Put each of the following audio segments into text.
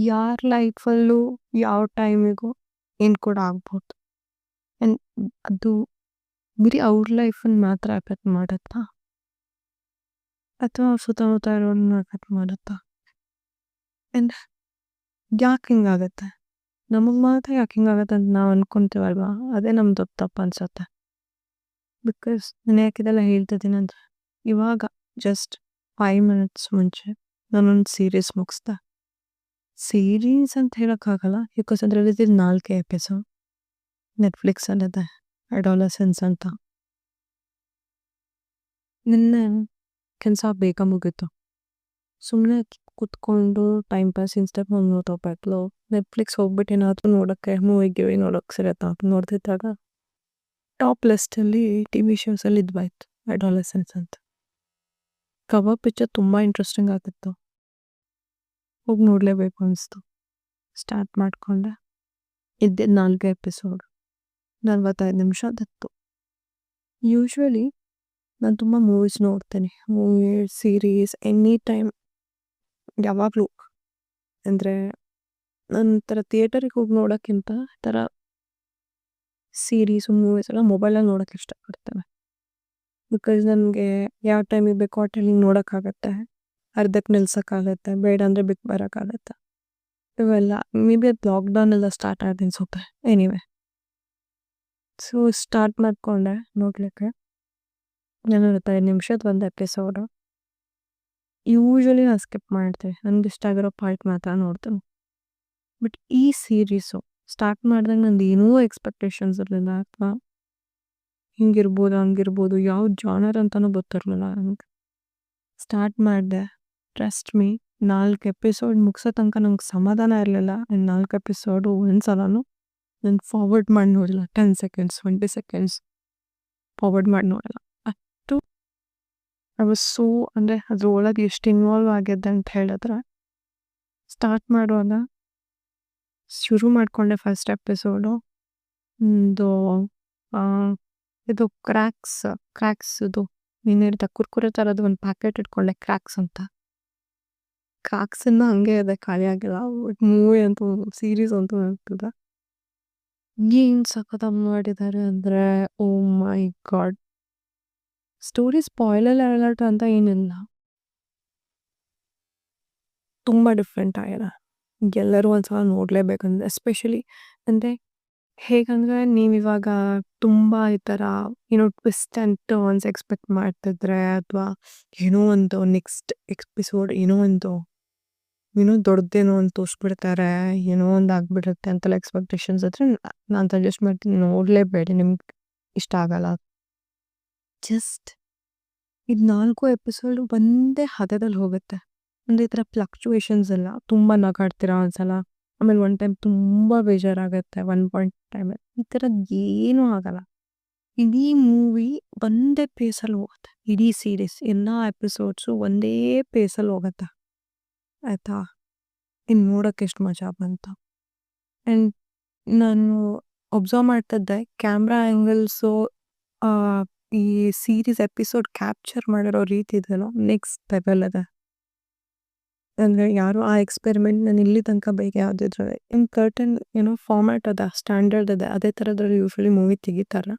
ಯಾರ ಲೈಫಲ್ಲೂ ಯಾವ ಟೈಮಿಗೂ ಏನು ಕೂಡ ಆಗ್ಬೋದು. ಆ್ಯಂಡ್ ಅದು ಬರೀ ಅವ್ರ ಲೈಫನ್ನು ಮಾತ್ರ ಎಫೆಕ್ಟ್ ಮಾಡುತ್ತಾ ಅಥವಾ ಅವ್ರ ಸುತ್ತಮುತ್ತ ಇರೋರನ್ನ ಎಫೆಕ್ಟ್ ಮಾಡುತ್ತಾ? ಆ್ಯಂಡ್ ಯಾಕೆ ಹಿಂಗಾಗತ್ತೆ? ನಮಗೆ ಮಾತ್ರ ಯಾಕೆ ಹಿಂಗಾಗತ್ತೆ ಅಂತ ನಾವು ಅನ್ಕೊಂತೀವಲ್ವಾ, ಅದೇ ನಮ್ದು ದೊಡ್ಡ ತಪ್ಪು ಅನ್ಸುತ್ತೆ. ಬಿಕಾಸ್ ನಾನು ಯಾಕೆ ಇದೆಲ್ಲ ಹೇಳ್ತಿದ್ದೀನಿ ಅಂದರೆ, ಇವಾಗ ಜಸ್ಟ್ 5 ಮಿನಿಟ್ಸ್ ಮುಂಚೆ ನಾನೊಂದು ಸೀರೀಸ್ ಮುಗಿಸ್ದೆ. ಸೀರೀಸ್ ಅಂತ ಹೇಳೋಕ್ಕಾಗಲ್ಲ, ಬಿಕಾಸ್ ಅದರಲ್ಲಿ 4 ಎಪಿಸೋಡ್ ನೆಟ್ಫ್ಲಿಕ್ಸಲ್ಲಿದೆ, ಅಡಾಲಸೆನ್ಸ್ ಅಂತ. ನಿನ್ನೆ ಕೆಲಸ ಬೇಗ ಮುಗೀತು. ಸುಮ್ಮನೆ ಕುತ್ಕೊಂಡು ಟೈಮ್ ಪಾಸ್ ಇನ್ಸ್ಟಾಗ್ರಾಮ್ ನೋಡೋಬೇಕಲು, ನೆಟ್ಫ್ಲಿಕ್ಸ್ ಹೋಗ್ಬಿಟ್ಟು ಏನಾದರೂ ನೋಡೋಕ್ಕೆ ಮೂವಿ ನೋಡೋಕ್ಕೆ ಸಿಗುತ್ತಾ ಅಂತ ನೋಡ್ತಿದ್ದಾಗ ಟಾಪ್ ಲಿಸ್ಟಲ್ಲಿ ಟಿ ವಿ ಶೋಸಲ್ಲಿ ಇದ್ವಾಯ್ತು ಅಡಾಲಸೆನ್ಸ್ ಅಂತ. ಕವರ್ ಪಿಕ್ಚರ್ ತುಂಬ ಇಂಟ್ರೆಸ್ಟಿಂಗ್ ಆಗಿತ್ತು, ಹೋಗಿ ನೋಡಲೇಬೇಕು ಅನಿಸ್ತು. ಸ್ಟಾರ್ಟ್ ಮಾಡಿಕೊಂಡೆ. ಇದ್ದಿದ್ದು 4 ಎಪಿಸೋಡ್, 45 ನಿಮಿಷದಿತ್ತು. ಯೂಶ್ವಲಿ ನಾನು ತುಂಬ ಮೂವೀಸ್ ನೋಡ್ತೀನಿ, ಸೀರೀಸ್ ಎನಿ ಟೈಮ್, ಯಾವಾಗಲೂ. ಅಂದರೆ ನನ್ನ ಥರ ಥಿಯೇಟರಿಗೆ ಹೋಗಿ ನೋಡೋಕ್ಕಿಂತ ಥರ ಸೀರೀಸು ಮೂವೀಸ್ ಎಲ್ಲ ಮೊಬೈಲಲ್ಲಿ ನೋಡೋಕ್ಕೆ ಇಷ್ಟಪಡ್ತೇನೆ. ಬಿಕಾಸ್ ನನಗೆ ಯಾವ ಟೈಮಿಗೆ ಬೇಕೋ ಆ ಟೈಮಿಗೆ ನೋಡೋಕ್ಕಾಗತ್ತೆ, ಅರ್ಧಕ್ಕೆ ನಿಲ್ಸೋಕ್ಕಾಗತ್ತೆ, ಬೇಡ ಅಂದರೆ ಬಿಟ್ಟು ಬರೋಕ್ಕಾಗತ್ತೆ. ಇವೆಲ್ಲ ಮೇ ಬಿ ಅದು ಲಾಕ್ಡೌನೆಲ್ಲ ಸ್ಟಾರ್ಟ್ ಆಗಿದೆ ಅನ್ಸುತ್ತೆ. ಎನಿವೆ, ಸೊ ಸ್ಟಾರ್ಟ್ ಮಾಡಿಕೊಂಡೆ ನೋಡಲಿಕ್ಕೆ. 45 ನಿಮಿಷದ ಒಂದು ಎಪಿಸೋಡು. ಯೂಶ್ವಲಿ ನಾನು ಸ್ಕಿಪ್ ಮಾಡ್ತೀನಿ, ನನಗೆ ಇಷ್ಟ ಆಗಿರೋ ಪಾರ್ಟ್ ಮಾತ್ರ ನೋಡ್ತೀನಿ. ಬಟ್ ಈ ಸೀರೀಸು ಸ್ಟಾರ್ಟ್ ಮಾಡಿದಾಗ ನಂದು ಏನೂ ಎಕ್ಸ್ಪೆಕ್ಟೇಷನ್ಸ್ ಇರಲಿಲ್ಲ, ಅಥವಾ ಹಿಂಗಿರ್ಬೋದು ಹಂಗಿರ್ಬೋದು, ಯಾವ ಜಾನರ್ ಅಂತಲೂ ಗೊತ್ತಿರಲಿಲ್ಲ ನನಗೆ. ಸ್ಟಾರ್ಟ್ ಮಾಡಿದೆ, ಟ್ರಸ್ಟ್ ಮೀ, 4 ಎಪಿಸೋಡ್ ಮುಗಿಸೋ ತನಕ ನಂಗೆ ಸಮಾಧಾನ ಇರಲಿಲ್ಲ. 4 ಎಪಿಸೋಡು ಒಂದು ಸಲನೂ ನಾನು ಫಾರ್ವರ್ಡ್ ಮಾಡಿ ನೋಡಿಲ್ಲ. 10 ಸೆಕೆಂಡ್ಸ್ 20 ಸೆಕೆಂಡ್ಸ್ ಫಾರ್ವರ್ಡ್ ಮಾಡಿ ನೋಡಲ್ಲ. ಅಷ್ಟು ಐ ವಾಸ್ ಸೋ, ಅಂದರೆ ಅದ್ರೊಳಗೆ ಎಷ್ಟು ಇನ್ವಾಲ್ವ್ ಆಗಿದ್ದೆ ಅಂತ ಹೇಳಿದ್ರೆ, ಸ್ಟಾರ್ಟ್ ಮಾಡುವಾಗ ಶುರು ಮಾಡಿಕೊಂಡೆ ಫಸ್ಟ್ ಎಪಿಸೋಡು ಒಂದು ಇದು ಕ್ರ್ಯಾಕ್ಸ್ ಇದು ನೀನಿರ್ದ ಕುರ್ಕುರೆ ಥರದ್ದು ಒಂದು ಪ್ಯಾಕೆಟ್ ಇಟ್ಕೊಂಡೆ, ಕ್ರ್ಯಾಕ್ಸ್ ಅಂತ. ಕ್ರ್ಯಾಕ್ಸಿಂದ ಹಂಗೆ ಇದೆ, ಖಾಲಿ ಆಗಿಲ್ಲ. ಬಟ್ ಮೂವಿ ಅಂತೂ, ಸೀರೀಸ್ ಅಂತೂ ಆಗ್ತದೆ. ಏನು ಸಖತ್ತಾಗಿ ಮಾಡಿದ್ದಾರೆ ಅಂದರೆ, ಓ ಮೈ ಗಾಡ್. ಸ್ಟೋರಿ ಸ್ಪಾಯ್ಲರ್ ಅಲರ್ಟ್ ಅಂತ ಏನಿಲ್ಲ, ತುಂಬ ಡಿಫ್ರೆಂಟ್ ಆಗಿದೆ. ಎಲ್ಲರೂ ಒಂದ್ಸಲ ನೋಡಲೇಬೇಕಂದ್ರೆ, ಎಸ್ಪೆಷಲಿ ಅಂದರೆ ಹೇಗಂದರೆ, ನೀವಿವಾಗ ತುಂಬ ಈ ಥರ ಏನೋ ಟ್ವಿಸ್ಟ್ ಆ್ಯಂಡ್ ಟರ್ನ್ಸ್ ಎಕ್ಸ್ಪೆಕ್ಟ್ ಮಾಡ್ತಿದ್ರೆ, ಅಥವಾ ಏನೋ ಒಂದು ನೆಕ್ಸ್ಟ್ ಎಪಿಸೋಡ್ ಏನೋ ದೊಡ್ಡದೇನೋ ಒಂದು ತೋರಿಸ್ಬಿಡ್ತಾರೆ, ಏನೋ ಒಂದು ಆಗ್ಬಿಡುತ್ತೆ ಅಂತೆಲ್ಲ ಎಕ್ಸ್ಪೆಕ್ಟೇಷನ್ಸ್ ಇದ್ರೆ ನಾನು ಸಜೆಸ್ಟ್ ಮಾಡ್ತೀನಿ, ನೋಡಲೇಬೇಡಿ, ನಿಮ್ಗೆ ಇಷ್ಟ ಆಗಲ್ಲ. ಜಸ್ಟ್ ಇದು 4 ಎಪಿಸೋಡು ಒಂದೇ ಹದದಲ್ಲಿ ಹೋಗುತ್ತೆ. ಅಂದರೆ ಈ ಥರ ಫ್ಲಕ್ಚುಯೇಷನ್ಸ್ ಎಲ್ಲ, ತುಂಬ ನಗಾಡ್ತೀರಾ ಒಂದ್ಸಲ, ಆಮೇಲೆ ಒನ್ ಟೈಮ್ ತುಂಬ ಬೇಜಾರಾಗುತ್ತೆ, 1 ಪಾಯಿಂಟ್ ಟೈಮಲ್ಲಿ. ಈ ಥರದ್ದು ಏನೂ ಆಗಲ್ಲ. ಇಡೀ ಮೂವಿ ಒಂದೇ ಪೇಸಲ್ಲಿ ಹೋಗುತ್ತೆ, ಇಡೀ ಸೀರೀಸ್ ಎಲ್ಲ ಎಪಿಸೋಡ್ಸು ಒಂದೇ ಪೇಸಲ್ಲಿ ಹೋಗುತ್ತೆ, ಆಯಿತಾ? ಇನ್ನು ನೋಡೋಕ್ಕೆ ಎಷ್ಟು ಮಜಾ ಬಂತು. ಆ್ಯಂಡ್ ನಾನು ಒಬ್ಸರ್ವ್ ಮಾಡ್ತಿದ್ದೆ, ಕ್ಯಾಮ್ರಾ ಆ್ಯಂಗಲ್ಸು, ಈ ಸೀರೀಸ್ ಎಪಿಸೋಡ್ ಕ್ಯಾಪ್ಚರ್ ಮಾಡಿರೋ ರೀತಿ ಇದೆಯಲ್ಲ, ನೆಕ್ಸ್ಟ್ ಲೆವೆಲ್ ಇದೆ. ಅಂದರೆ ಯಾರೋ ಆ ಎಕ್ಸ್ಪೆರಿಮೆಂಟ್ ನಾನು ಇಲ್ಲಿ ತನಕ ಬೇಗ ಯಾವುದಿದ್ರು ಇನ್ನು ಕರ್ಟನ್ ಏನೋ ಫಾರ್ಮ್ಯಾಟ್ ಅದ, ಸ್ಟ್ಯಾಂಡರ್ಡ್ ಇದೆ, ಅದೇ ಥರದ್ರಲ್ಲಿ ಯೂಶ್ವಲಿ ಮೂವಿ ತೆಗಿತಾರೆ.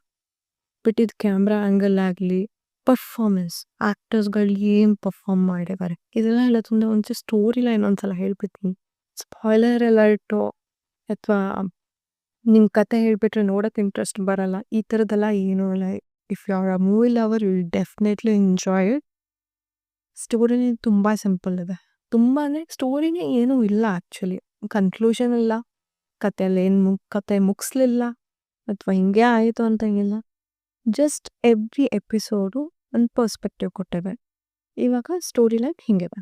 ಬಟ್ ಇದು ಕ್ಯಾಮ್ರಾ ಆ್ಯಂಗಲ್ ಆಗಲಿ, ಪರ್ಫಾರ್ಮೆನ್ಸ್, ಆ್ಯಕ್ಟರ್ಸ್ಗಳು ಏನು ಪರ್ಫಾರ್ಮ್ ಮಾಡಿದ್ದಾರೆ, ಇದೆಲ್ಲ ಹೇಳೋದ್ರಿಂದ ಒಂಚೂರು ಸ್ಟೋರಿ ಲೈನ್ ಒಂದ್ಸಲ ಹೇಳ್ಬಿಡ್ತೀನಿ. ಸ್ಪಾಯ್ಲರ್ ಅಲರ್ಟು ಅಥವಾ ನಿಮ್ಮ ಕತೆ ಹೇಳಿಬಿಟ್ರೆ ನೋಡೋಕ್ಕೆ ಇಂಟ್ರೆಸ್ಟ್ ಬರಲ್ಲ, ಈ ಥರದ್ದೆಲ್ಲ ಏನೂ ಇಲ್ಲ. If you are a movie lover, you will definitely enjoy it. ಸ್ಟೋರಿನೇ ತುಂಬ ಸಿಂಪಲ್ ಇದೆ, ತುಂಬ ಅಂದರೆ ಸ್ಟೋರಿನೇ ಏನೂ ಇಲ್ಲ ಆ್ಯಕ್ಚುಲಿ, ಕನ್ಕ್ಲೂಷನ್ ಇಲ್ಲ, ಕತೆಯಲ್ಲಿ ಏನು ಕತೆ ಮುಗಿಸ್ಲಿಲ್ಲ ಅಥವಾ ಹಿಂಗೆ ಆಯಿತು ಅಂತ ಏನಿಲ್ಲ. ಜಸ್ಟ್ ಎವ್ರಿ ಎಪಿಸೋಡು ಒಂದು ಪರ್ಸ್ಪೆಕ್ಟಿವ್ ಕೊಟ್ಟಿದೆ. ಇವಾಗ ಸ್ಟೋರಿ ಲೈನ್ ಹಿಂಗಿದೆ.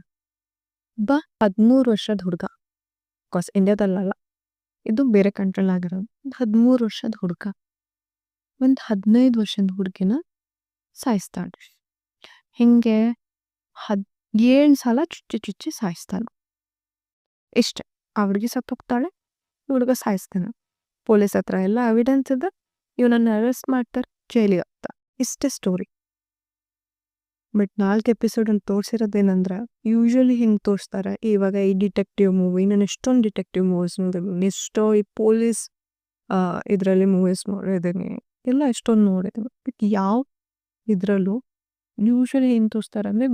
13 ವರ್ಷದ ಹುಡುಗ, ಬಿಕಾಸ್ ಇಂಡಿಯಾದಲ್ಲಲ್ಲ, ಇದು ಬೇರೆ ಕಂಟ್ರಿಲಿ ಆಗಿರೋದು. 13 ವರ್ಷದ ಹುಡುಗ ಒಂದು 15 ವರ್ಷದ ಹುಡುಗಿನ ಸಾಯಿಸ್ತಾಳೆ. ಹಿಂಗೆ 7 ಸಲ ಚುಚ್ಚಿ ಸಾಯಿಸ್ತಾನೆ. ಇಷ್ಟೇ, ಆ ಹುಡುಗಿ ಸತ್ತೋಗ್ತಾಳೆ, ಹುಡುಗ ಸಾಯಿಸ್ತಾನೆ. ಪೊಲೀಸ್ ಹತ್ರ ಎಲ್ಲ ಎವಿಡೆನ್ಸ್ ಇದೆ, ಇವನನ್ನು ಅರೆಸ್ಟ್ ಮಾಡ್ತಾರೆ, ಜೈಲಿಗೆ ಹಾಕ್ತಾರೆ. ಇಷ್ಟೇ ಸ್ಟೋರಿ. ಬಟ್ 4 ಎಪಿಸೋಡಲ್ಲಿ ತೋರಿಸಿರೋದೇನಂದ್ರೆ ಯೂಶಲಿ ಹಿಂಗೆ ತೋರಿಸ್ತಾರೆ. ಇವಾಗ ಈ ಡಿಟೆಕ್ಟಿವ್ ಮೂವಿ ನಾನು ಎಷ್ಟೊಂದು ಡಿಟೆಕ್ಟಿವ್ ಮೂವೀಸ್ ನೋಡಿದ್ದೀನಿ. ಎಷ್ಟೋ ಈ ಪೊಲೀಸ್ ಇದರಲ್ಲಿ ಮೂವೀಸ್ ನೋಡಿದ್ದೀನಿ. ಎಲ್ಲ ಎಷ್ಟೊಂದು ನೋಡಿದ್ದೀನಿ. ಬಟ್ ಯಾವ ಇದರಲ್ಲೂ ಯೂಶಲಿ ಏನು ತೋರಿಸ್ತಾರೆ ಅಂದರೆ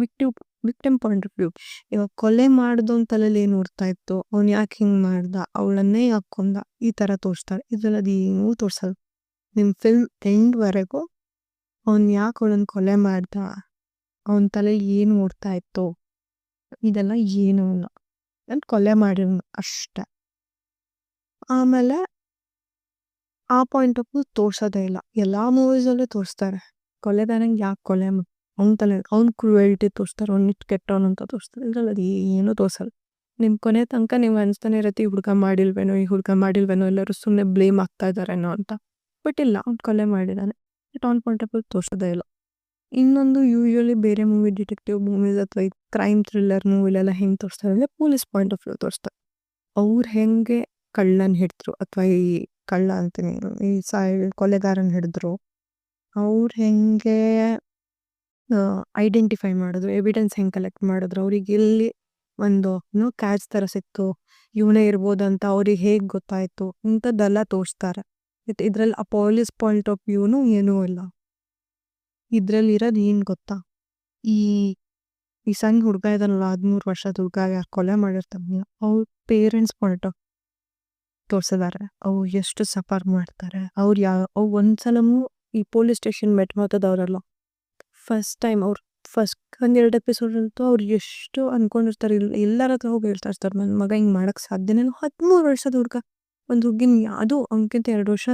ವಿಕ್ಟಿಮ್ ಪಾಯಿಂಟ್ ಆಫ್ ವ್ಯೂ. ಇವಾಗ ಕೊಲೆ ಮಾಡ್ದೋನ್ ತಲೆಯಲ್ಲಿ ಏನು ಓಡ್ತಾ ಇತ್ತು, ಅವ್ನು ಯಾಕೆ ಹಿಂಗೆ ಮಾಡ್ದ, ಅವಳನ್ನೇ ಯಾಕೆ ಕೊಂದ, ಈ ಥರ ತೋರಿಸ್ತಾರೆ. ಇದ್ರಲ್ಲಿ ಅದು ಏನೂ ತೋರಿಸಲ್ಲ. ನಿಮ್ಮ ಫಿಲ್ಮ್ ಎಂಡ್ವರೆಗೂ ಅವ್ನು ಯಾಕೆ ಅವಳನ್ನು ಕೊಲೆ ಮಾಡ್ದ, ಅವನ ತಲೆಯಲ್ಲಿ ಏನು ಓಡ್ತಾ ಇತ್ತು, ಇದೆಲ್ಲ ಏನೂ ಇಲ್ಲ. ನಾನು ಕೊಲೆ ಮಾಡಿರೋನು ಅಷ್ಟೆ. ಆಮೇಲೆ ಆ ಪಾಯಿಂಟ್ ಆಫ್ ವ್ಯೂ ತೋರ್ಸೋದೇ ಇಲ್ಲ. ಎಲ್ಲ ಮೂವೀಸಲ್ಲೂ ತೋರಿಸ್ತಾರೆ ಕೊಲೆಗಾರಂಗೆ ಯಾಕೆ ಕೊಲೆ ಅವ್ನ ತಲೆ ಅವ್ನ ಕ್ರೂಯಲ್ಟಿ ತೋರಿಸ್ತಾರೆ, ಅವ್ನು ಇಷ್ಟು ಕೆಟ್ಟವನು ಅಂತ ತೋರಿಸ್ತಾರೆ. ಇದ್ರಲ್ಲಿ ಅದು ಏನೂ ತೋರಿಸಲ್ಲ. ನಿಮ್ಮ ಕೊನೆ ತನಕ ನೀವು ಅನಿಸ್ತಾನೆ ಇರತ್ತೆ ಈ ಹುಡುಗ ಮಾಡಿಲ್ವೇನೋ, ಈ ಹುಡುಗ ಮಾಡಿಲ್ವೇನೋ, ಎಲ್ಲರೂ ಸುಮ್ಮನೆ ಬ್ಲೇಮ್ ಆಗ್ತಾ ಇದ್ದಾರೇನೋ ಅಂತ. ಬಟ್ ಇಲ್ಲ, ಅವ್ನು ಕೊಲೆ ಮಾಡಿದ್ದಾನೆ. ಬಟ್ ಅವ್ನ ಪಾಯಿಂಟ್ ಆಫ್ ವ್ಯೂ ತೋರಿಸೋದೇ ಇಲ್ಲ. ಇನ್ನೊಂದು ಯೂಶಲಿ ಬೇರೆ ಮೂವಿ ಡಿಟೆಕ್ಟಿವ್ ಮೂವೀಸ್ ಅಥವಾ ಈ ಕ್ರೈಮ್ ಥ್ರಿಲ್ಲರ್ ಮೂವಿಲೆಲ್ಲ ಹೆಂಗೆ ತೋರಿಸ್ತಾರೆ ಅಂದರೆ ಪೊಲೀಸ್ ಪಾಯಿಂಟ್ ಆಫ್ ವ್ಯೂ ತೋರಿಸ್ತಾರೆ. ಅವ್ರು ಹೆಂಗೆ ಕಳ್ಳನ ಹಿಡಿದ್ರು ಅಥವಾ ಈ ಕಳ್ಳ ಅಂತೀನಿ ಈ ಕೊಲೆಗಾರನ ಹಿಡಿದ್ರು, ಅವ್ರು ಹೆಂಗೆ ಐಡೆಂಟಿಫೈ ಮಾಡಿದ್ರು, ಎವಿಡೆನ್ಸ್ ಹೆಂಗೆ ಕಲೆಕ್ಟ್ ಮಾಡಿದ್ರು, ಅವ್ರಿಗೆ ಎಲ್ಲಿ ಒಂದು ಕ್ಯಾಚ್ ಥರ ಸಿಕ್ತು, ಇವನೇ ಇರ್ಬೋದಂತ ಅವ್ರಿಗೆ ಹೇಗೆ ಗೊತ್ತಾಯಿತು, ಇಂಥದ್ದೆಲ್ಲ ತೋರಿಸ್ತಾರೆ. ಇದ್ರಲ್ಲಿ ಆ ಪೊಲೀಸ್ ಪಾಯಿಂಟ್ ಆಫ್ ವ್ಯೂನು ಏನೂ ಇಲ್ಲ. ಇದ್ರಲ್ಲಿ ಇರೋದು ಏನು ಗೊತ್ತಾ, ಈ ಈ ಸಣ್ಣ ಹುಡುಗ ಇದನ್ನಲ್ಲ 13 ವರ್ಷದ ಹುಡುಗ ಯಾರು ಕೊಲೆ ಮಾಡಿರ್ತಾನೆ ಅವ್ರ ಪೇರೆಂಟ್ಸ್ ಪಾಯಿಂಟ್ ಆಫ್ ತೋರಿಸಿದ್ದಾರೆ. ಅವ್ರು ಎಷ್ಟು ಸಫರ್ ಮಾಡ್ತಾರೆ, ಅವ್ರು ಅವ್ರು ಒಂದ್ಸಲಮೂ ಈ ಪೊಲೀಸ್ ಸ್ಟೇಷನ್ ಮೆಟ್ಮಾತದವರಲ್ಲ. ಫಸ್ಟ್ ಟೈಮ್ ಅವ್ರು ಫಸ್ಟ್ 1-2 ಎಪಿಸೋಡ್ ಅಂತೂ ಅವ್ರು ಎಷ್ಟು ಅನ್ಕೊಂಡಿರ್ತಾರೆ, ಎಲ್ಲರ ಹತ್ರ ಹೋಗಿ ಹೇಳ್ತಾ ಇರ್ತಾರೆ ನನ್ನ ಮಗ ಹಿಂಗೆ ಮಾಡೋಕ್ಕೆ ಸಾಧ್ಯನೇ. 13 ವರ್ಷದ ಹುಡುಗ ಒಂದು ಹುಡುಗಿನ ಅದು ಅವನಕ್ಕಿಂತ 2 ವರ್ಷ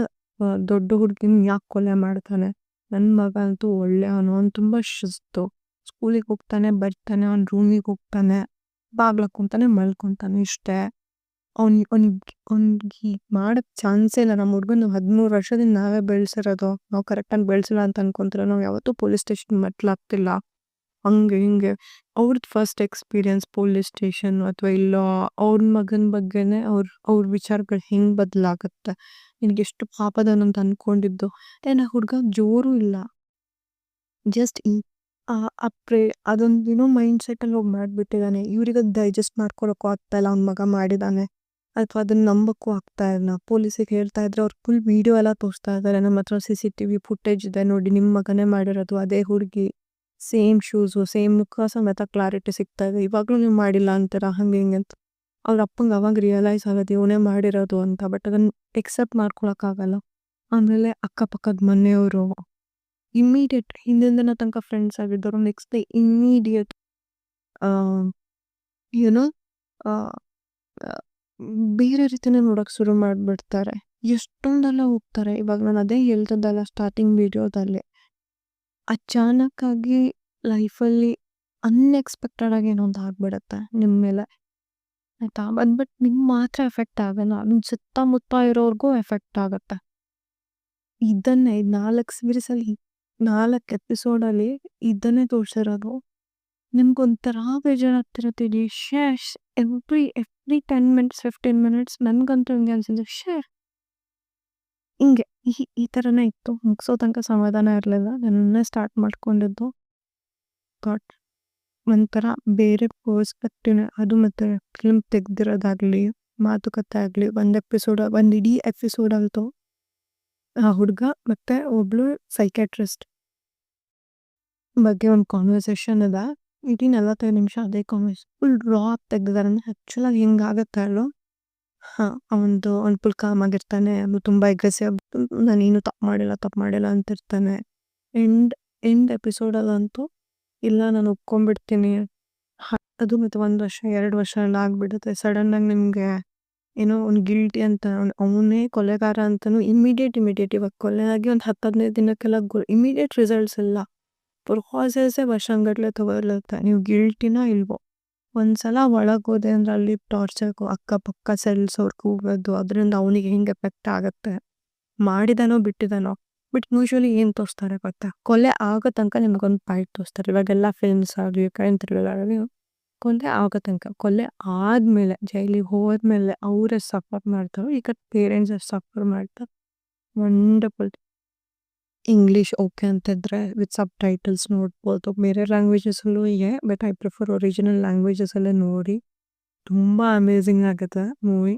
ದೊಡ್ಡ ಹುಡುಗಿನ ಯಾಕೆ ಕೊಲೆ ಮಾಡ್ತಾನೆ. ನನ್ನ ಮಗ ಅಂತೂ ಒಳ್ಳೆಯವನು, ಅವ್ನು ತುಂಬ ಶಿಸ್ತು, ಸ್ಕೂಲಿಗೆ ಹೋಗ್ತಾನೆ ಬರ್ತಾನೆ, ಅವ್ನ ರೂಮಿಗೆ ಹೋಗ್ತಾನೆ, ಬಾಗ್ಲಾಕೊಂತಾನೆ ಮಲ್ಕೊತಾನೆ, ಇಷ್ಟೇ. ಅವ್ನಿಗೆ ಮಾಡೋಕ್ಕೆ ಚಾನ್ಸೇ ಇಲ್ಲ. ನಮ್ಮ ಹುಡುಗನ 13 ವರ್ಷದಿಂದ ನಾವೇ ಬೆಳೆಸಿರೋದು, ನಾವು ಕರೆಕ್ಟಾಗಿ ಬೆಳೆಸಿಲ್ಲ ಅಂತ ಅನ್ಕೊಂತಾರೆ. ನಾವು ಯಾವತ್ತೂ ಪೊಲೀಸ್ ಸ್ಟೇಷನ್ ಮೆಟ್ಲಾಗ್ತಿಲ್ಲ, ಹಂಗೆ ಹಿಂಗೆ. ಅವ್ರದ್ದು ಫಸ್ಟ್ ಎಕ್ಸ್ಪೀರಿಯನ್ಸ್ ಪೊಲೀಸ್ ಸ್ಟೇಷನ್ ಅಥವಾ ಇಲ್ಲ ಅವ್ರ ಮಗನ ಬಗ್ಗೆನೇ ಅವ್ರ ವಿಚಾರಗಳು ಹೆಂಗೆ ಬದಲಾಗುತ್ತೆ, ನಿನಗೆ ಎಷ್ಟು ಪಾಪದವನು ಅಂತ ಅಂದ್ಕೊಂಡಿದ್ದು. ಆ ಹುಡುಗ ಜೋರು ಇಲ್ಲ, ಜಸ್ಟ್ ಅದೊಂದು ಮೈಂಡ್ ಸೆಟ್ಟಲ್ಲಿ ಹೋಗಿ ಮಾಡಿಬಿಟ್ಟಿದ್ದಾನೆ. ಇವ್ರಿಗೆ ಅದು ಡೈಜೆಸ್ಟ್ ಮಾಡ್ಕೊಳಕ್ಕೂ ಆಗ್ತಾ ಇಲ್ಲ ಅವ್ನ ಮಗ ಮಾಡಿದ್ದಾನೆ, ಅಥವಾ ಅದನ್ನ ನಂಬಕ್ಕೂ ಆಗ್ತಾ ಇಲ್ಲ. ಪೊಲೀಸಿಗೆ ಹೇಳ್ತಾ ಇದ್ರೆ ಅವ್ರು ಫುಲ್ ವಿಡಿಯೋ ಎಲ್ಲ ತೋರಿಸ್ತಾ ಇದ್ದಾರೆ, ನಮ್ಮ ಹತ್ರ CCTV ಫುಟೇಜ್ ಇದೆ ನೋಡಿ, ನಿಮ್ಮ ಮಗನೇ ಮಾಡಿರೋದು, ಅದೇ ಹುಡುಗಿ, ಸೇಮ್ ಶೂಸು, ಸೇಮ್ ಮುಖ ಸಮೇತ ಕ್ಲಾರಿಟಿ ಸಿಗ್ತಾ ಇದೆ, ಇವಾಗಲೂ ನೀವು ಮಾಡಿಲ್ಲ ಅಂತೀರ ಹಂಗೆ ಹಿಂಗೆ ಅಂತ. ಅವ್ರ ಅಪ್ಪಂಗೆ ಅವಾಗ ರಿಯಲೈಸ್ ಆಗೋದು ಇವನೇ ಮಾಡಿರೋದು ಅಂತ. ಬಟ್ ಅದನ್ನು ಎಕ್ಸೆಪ್ಟ್ ಮಾಡ್ಕೊಳಕ್ಕಾಗಲ್ಲ. ಆಮೇಲೆ ಅಕ್ಕಪಕ್ಕದ ಮನೆಯವರು ಇಮ್ಮಿಡಿಯೇಟ್ ಹಿಂದಿನ ತನಕ ಫ್ರೆಂಡ್ಸ್ ಆಗಿದ್ದವರು ನೆಕ್ಸ್ಟ್ ಡೇ ಇಮ್ಮಿಡಿಯೇಟ್ ಏನೋ ಬೇರೆ ರೀತಿನೇ ನೋಡೋಕೆ ಶುರು ಮಾಡಿಬಿಡ್ತಾರೆ. ಎಷ್ಟೊಂದೆಲ್ಲ ಹೋಗ್ತಾರೆ. ಇವಾಗ ನಾನು ಅದೇ ಹೇಳ್ತಿದ್ದಲ್ಲ ಸ್ಟಾರ್ಟಿಂಗ್ ವಿಡಿಯೋದಲ್ಲಿ, ಅಚಾನಕ್ಕಾಗಿ ಲೈಫಲ್ಲಿ ಅನ್ಎಕ್ಸ್ಪೆಕ್ಟೆಡ್ ಆಗಿ ಏನೋ ಒಂದು ಆಗ್ಬಿಡುತ್ತೆ ನಿಮ್ಮ ಮೇಲೆ, ಆಯಿತಾ. ಬಟ್ ನಿಮ್ಗೆ ಮಾತ್ರ ಎಫೆಕ್ಟ್ ಆಗಲ್ಲ, ನಿಮ್ಮ ಸುತ್ತಮುತ್ತ ಇರೋರ್ಗೂ ಎಫೆಕ್ಟ್ ಆಗುತ್ತೆ. ಇದನ್ನೇ 4 ಸೀರೀಸಲ್ಲಿ 4 ಎಪಿಸೋಡಲ್ಲಿ ಇದನ್ನೇ ತೋರಿಸಿರೋದು. ನಿಮ್ಗೊಂಥರ ಬೇಜಾರಾಗ್ತಿರತ್ತೀರಿ, ಎವ್ರಿ 10 ಮಿನಿಟ್ಸ್ 15 ಮಿನಿಟ್ಸ್ ನನಗಂತೂ ಹಿಂಗೆ ಅನ್ಸಿದ್ದು, ಹಿಂಗೆ ಈ ಥರನೇ ಇತ್ತು. ಮುಗಿಸೋ ತನಕ ಸಮಾಧಾನ ಇರಲಿಲ್ಲ. ನನ್ನನ್ನೇ ಸ್ಟಾರ್ಟ್ ಮಾಡ್ಕೊಂಡಿದ್ದು. ಬಟ್ ಒಂಥರ ಬೇರೆ ಪರ್ಸ್ಪೆಕ್ಟಿವ್ನೇ ಅದು. ಮತ್ತು ಫಿಲ್ಮ್ ತೆಗ್ದಿರೋದಾಗಲಿ, ಮಾತುಕತೆ ಆಗಲಿ, ಒಂದು ಇಡೀ ಎಪಿಸೋಡಲ್ತು ಆ ಹುಡುಗ ಮತ್ತು ಒಬ್ಳು ಸೈಕ್ಯಾಟ್ರಿಸ್ಟ್ ಬಗ್ಗೆ ಒಂದು ಕಾನ್ವರ್ಸೇಷನ್ ಇದೆ. ಇಡೀ 45 ನಿಮಿಷ ಅದೇ ಕಾನ್ವರ್ಸೇಷನ್ ಫುಲ್ ಡ್ರಾಪ್ ತೆಗ್ದಿದ್ದಾರೆ. ಅಂದರೆ ಆ್ಯಕ್ಚುಲಾಗಿ ಹಿಂಗಾಗತ್ತೆ ಅಲ್ಲೋ, ಅವ್ನು ಫುಲ್ ಕಾಮಾಗಿರ್ತಾನೆ, ಅದು ತುಂಬ ಅಗ್ರೆಸಿವ್, ನಾನೇನು ತಪ್ಪು ಮಾಡಿಲ್ಲ ಅಂತಿರ್ತಾನೆ. ಎಂಡ್ ಎಪಿಸೋಡಲ್ಲಂತೂ ಇಲ್ಲ ನಾನು ಒಪ್ಕೊಂಡ್ಬಿಡ್ತೀನಿ, ಅದು ಮತ್ತು 1 ವರ್ಷ 2 ವರ್ಷ ಎಲ್ಲ ಆಗಿಬಿಡುತ್ತೆ. ಸಡನ್ನಾಗಿ ನಿಮಗೆ ಏನೋ ಒಂದು ಗಿಲ್ಟಿ ಅಂತ, ಅವನೇ ಕೊಲೆಗಾರ ಅಂತಲೂ ಇಮಿಡಿಯೇಟ್ ಇವಾಗ ಕೊಲೆ ಆಗಿ ಒಂದು 10-15 ದಿನಕ್ಕೆಲ್ಲ ಇಮಿಡಿಯೇಟ್ ರಿಸಲ್ಟ್ಸ್ ಇಲ್ಲ, ಪ್ರೊಸೆಸ್ಸೇ ವರ್ಷಗಟ್ಟಲೆ ತಗೊಳ್ಳುತ್ತೆ. ನೀವು ಗಿಲ್ಟಿನ ಇಲ್ವೋ, ಒಂದ್ಸಲ ಒಳಗೋದೆ ಅಂದರೆ ಅಲ್ಲಿ ಟಾರ್ಚರ್ಗೂ ಅಕ್ಕಪಕ್ಕ ಸೆಲ್ಸ್ ಅವ್ರು ಕೂಗೋದು, ಅದರಿಂದ ಅವನಿಗೆ ಹೆಂಗೆ ಎಫೆಕ್ಟ್ ಆಗುತ್ತೆ, ಮಾಡಿದಾನೋ ಬಿಟ್ಟಿದಾನೋ. ಬಟ್ ಯೂಶ್ವಲಿ ಏನು ತೋರಿಸ್ತಾರೆ ಗೊತ್ತಾ, ಕೊಲೆ ಆಗೋ ತನಕ ನಿಮಗೊಂದು ಪಾಯಿಂಟ್ ತೋರಿಸ್ತಾರೆ. ಇವಾಗೆಲ್ಲ ಫಿಲ್ಮ್ಸ್ ಆಗಲಿ ಕ್ರೈಮ್ ಥ್ರಿಲ್ಲರ್ ಆಗಲಿ, ಕೊಲೆ ಆಗೋ ತನಕ, ಕೊಲೆ ಆದಮೇಲೆ ಜೈಲಿಗೆ ಹೋದ್ಮೇಲೆ ಅವರೇ ಸಫರ್ ಮಾಡ್ತಾರೆ, ಈಗ ಪೇರೆಂಟ್ಸ್ ಸಫರ್ ಮಾಡ್ತಾರೆ. ವಂಡರ್ಫುಲ್. ಇಂಗ್ಲೀಷ್ ಓಕೆ ಅಂತಿದ್ರೆ ವಿತ್ ಸಬ್‌ಟೈಟಲ್ಸ್ ನೋಡ್ಬೋದು. ಬೇರೆ ಲ್ಯಾಂಗ್ವೇಜಸಲ್ಲೂ ಇದೆ. ಬಟ್ ಐ ಪ್ರಿಫರ್ ಒರಿಜಿನಲ್ ಲ್ಯಾಂಗ್ವೇಜಸಲ್ಲೇ ನೋಡಿ. ತುಂಬಾ ಅಮೇಜಿಂಗ್ ಆಗತ್ತೆ ಮೂವಿ.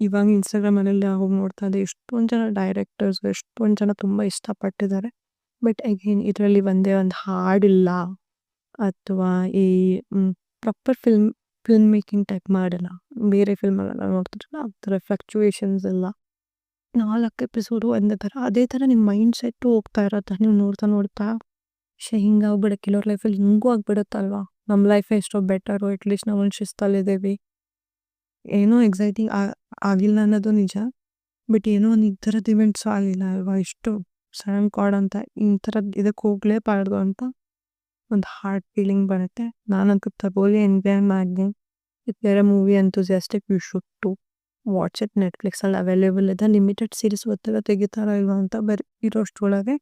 ಇವಾಗ ಇನ್‌ಸ್ಟಾಗ್ರಾಮಲ್ಲೆಲ್ಲ ಹೋಗಿ ನೋಡ್ತಾ ಇದ್ದೆ. ಎಷ್ಟೊಂದ್ ಜನ ಡೈರೆಕ್ಟರ್ಸ್, ಎಷ್ಟೊಂದ್ ಜನ ತುಂಬಾ ಇಷ್ಟಪಟ್ಟಿದ್ದಾರೆ. ಬಟ್ ಅಗೈನ್ ಇದರಲ್ಲಿ ಒಂದೇ ಒಂದು ಹಾಡಿಲ್ಲ ಅಥವಾ ಈ ಪ್ರಾಪರ್ ಫಿಲ್ಮ್ ಮೇಕಿಂಗ್ ಟೈಪ್ ಮಾಡಲ್ಲ. ಬೇರೆ ಫಿಲ್ಮಲ್ಲೆಲ್ಲ ನೋಡ್ತಿರ್ತೀವಲ್ಲ ಆ ಥರ ಫ್ಲಕ್ಚುಯೇಷನ್ಸ್ ಇಲ್ಲ. 4 ಎಪಿಸೋಡು ಒಂದೇ ಥರ. ಅದೇ ಥರ ನಿಮ್ಮ ಮೈಂಡ್ ಸೆಟ್ಟು ಹೋಗ್ತಾ ಇರತ್ತೆ. ನೀವು ನೋಡ್ತಾ ನೋಡ್ತಾ ಹಿಂಗಾಗ್ಬಿಡ ಕೆಲವ್ರ ಲೈಫಲ್ಲಿ ಹಿಂಗೂ ಆಗ್ಬಿಡುತ್ತಲ್ವಾ. ನಮ್ಮ ಲೈಫೇ ಎಷ್ಟೋ ಬೆಟರು, ಅಟ್‌ಲೀಸ್ಟ್ ನಾವೊಂದು ಶಿಸ್ತಲ್ಲಿದ್ದೀವಿ. ಏನೋ ಎಕ್ಸೈಟಿಂಗ್ ಆಗಿಲ್ಲ ಅನ್ನೋದು ನಿಜ. ಬಟ್ ಏನೋ ಒಂದು ಈ ಥರದ್ದು ಇವೆಂಟ್ಸು ಆಗಿಲ್ಲ ಅಲ್ವಾ. ಎಷ್ಟು ಸ್ಯಾಮ್ ಗಾಡ್ ಅಂತ ಈ ಥರದ್ದು ಇದಕ್ಕೆ ಹೋಗ್ಲೇಬಾರ್ದು ಅಂತ ಒಂದು ಹಾರ್ಟ್ ಫೀಲಿಂಗ್ ಬರುತ್ತೆ. ನಾನಂತೂ ತಗೋಲಿ ಎಂಜಾಯ್ ಮಾಡಿದೆ. If you are a movie enthusiastic you should to watch it. ನೆಟ್‌ಫ್ಲಿಕ್ಸಲ್ಲಿ ಅವೈಲೇಬಲ್ ಇದೆ. ಲಿಮಿಟೆಡ್ ಸೀರೀಸ್ ಗೊತ್ತಿಲ್ಲ ತೆಗಿತಾರೋ ಇಲ್ವೋ ಅಂತ ಬರೀ ಇರೋಷ್ಟ್ರೊಳಗೆ.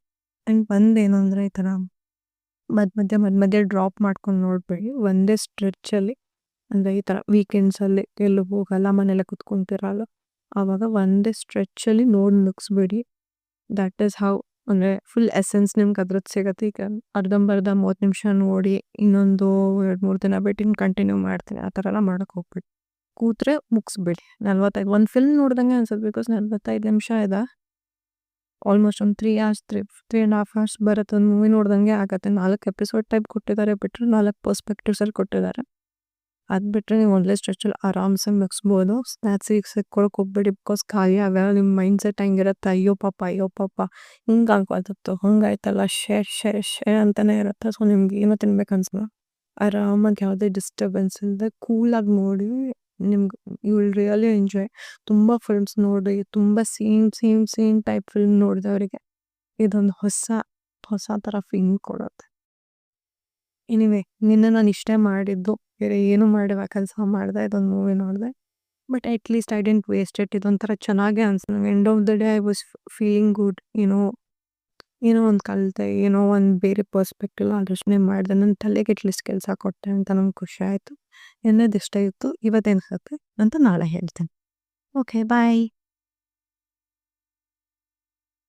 ಆ್ಯಂಡ್ ಒಂದೇನಂದರೆ ಈ ಥರ ಮಧ್ಯ ಡ್ರಾಪ್ ಮಾಡ್ಕೊಂಡು ನೋಡಬೇಡಿ. ಒಂದೇ ಸ್ಟ್ರೆಚ್ಚಲ್ಲಿ ಅಂದರೆ ಈ ಥರ ವೀಕೆಂಡ್ಸಲ್ಲಿ ಎಲ್ಲೂ ಹೋಗಲ್ಲ, ಮನೇಲೆ ಕುತ್ಕೊಂತಿರಲ್ಲ. ಆವಾಗ ಒಂದೇ ಸ್ಟ್ರೆಚ್ಚಲ್ಲಿ ನೋಡಿ ಮುಗಿಸ್ಬಿಡಿ. ದ್ಯಾಟ್ ಈಸ್ ಹೌ ಅಂದರೆ ಫುಲ್ ಎಸೆನ್ಸ್ ನಿಮ್ಗೆ ಅದ್ರದ್ದು ಸಿಗುತ್ತೆ. ಈಗ ಅರ್ಧಂಬರ್ಧ 30 ನಿಮಿಷ ನೋಡಿ ಇನ್ನೊಂದು 2-3 ದಿನ ಬಿಟ್ಟು ಇನ್ನು ಕಂಟಿನ್ಯೂ ಮಾಡ್ತೀನಿ ಆ ಥರ ಎಲ್ಲ ಮಾಡೋಕ್ಕೆ ಹೋಗ್ಬೇಡಿ. ಕೂತ್ರೆ ಮುಗಿಸ್ಬಿಡಿ. 45 ಒಂದು ಫಿಲ್ಮ್ ನೋಡ್ದಂಗೆ ಅನ್ಸುತ್ತೆ. ಬಿಕಾಸ್ 45 ನಿಮಿಷ ಇದೆ. ಆಲ್ಮೋಸ್ಟ್ ಒಂದು 3 ಅವರ್ಸ್ 3.5 ಅವರ್ಸ್ ಬರುತ್ತೆ. ಒಂದು ಮೂವಿ ನೋಡ್ದಂಗೆ ಆಗತ್ತೆ. 4 ಎಪಿಸೋಡ್ ಟೈಪ್ ಕೊಟ್ಟಿದ್ದಾರೆ ಬಿಟ್ಟರೆ 4 ಪರ್ಸ್ಪೆಕ್ಟಿವ್ಸಲ್ಲಿ ಕೊಟ್ಟಿದ್ದಾರೆ. ಅದು ಬಿಟ್ಟರೆ ನೀವು ಒಂದೇ ಸ್ಟ್ರೆಚಲ್ಲಿ ಆರಾಮ್ಸೆ ಮುಗಿಸ್ಬೋದು. ಸ್ನ್ಯಾಕ್ಸ್ ಸಿಕ್ಕೊಳಕ್ಕೆ ಹೋಗ್ಬೇಡಿ. ಬಿಕಾಸ್ ಖಾಲಿ ಆವಾಗ ನಿಮ್ಮ ಮೈಂಡ್ ಸೆಟ್ ಹೆಂಗಿರುತ್ತೆ, ಅಯ್ಯೋ ಪಾಪ ಹಿಂಗಾಗ್ಬಾರ್ದಿತ್ತು, ಹಂಗಾಯ್ತಲ್ಲ ಶೇ ಅಂತಲೇ ಇರುತ್ತೆ. ಸೊ ನಿಮ್ಗೆ ಏನೋ ತಿನ್ಬೇಕು ಅನ್ಸಲ್ಲ. ಆರಾಮಾಗಿ ಯಾವುದೇ ಡಿಸ್ಟರ್ಬೆನ್ಸ್ ಇಲ್ಲದೆ ಕೂಲಾಗಿ ನೋಡಿ. ನಿಮ್ಗೆ ಯು ವಿಲ್ ರಿಯಲಿ ಎಂಜಾಯ್. ತುಂಬ ಫಿಲ್ಮ್ಸ್ ನೋಡಿ, ತುಂಬ ಸೇಮ್ ಟೈಪ್ ಫಿಲ್ಮ್ ನೋಡಿದವರಿಗೆ ಇದೊಂದು ಹೊಸ ಥರ ಫೀಲ್ ಕೊಡುತ್ತೆ. ಎನಿವೆ ನಿನ್ನೆ ನಾನು ಇಷ್ಟೇ ಮಾಡಿದ್ದು. ಬೇರೆ ಏನು ಮಾಡಿಲ್ಲ, ಕೆಲಸ ಮಾಡಿದೆ, ಇದೊಂದು ಮೂವಿ ನೋಡಿದೆ. But at least I didn't waste it. ಇದೊಂಥರ ಚೆನ್ನಾಗೇ ಅನ್ಸ್ತು ನಂಗೆ. End of the day I was feeling good. ಏನೋ ಒಂದು ಕಲಿತೆ, ಏನೋ ಒಂದು ಬೇರೆ ಪರ್ಸ್ಪೆಕ್ಟಿವ್ ಆಲೋಚನೆ ಮಾಡಿದೆ. ನನ್ನ ತಲೆಗೆ ಅಟ್ಲೀಸ್ಟ್ ಕೆಲಸ ಕೊಟ್ಟೆ ಅಂತ ನಂಗೆ ಖುಷಿ ಆಯಿತು. ಎನ್ನೋದು ಇಷ್ಟ ಇತ್ತು. ಇವತ್ತೇನು ಕತೆ ಅಂತ ನಾಳೆ ಹೇಳ್ತೇನೆ. ಓಕೆ ಬಾಯ್.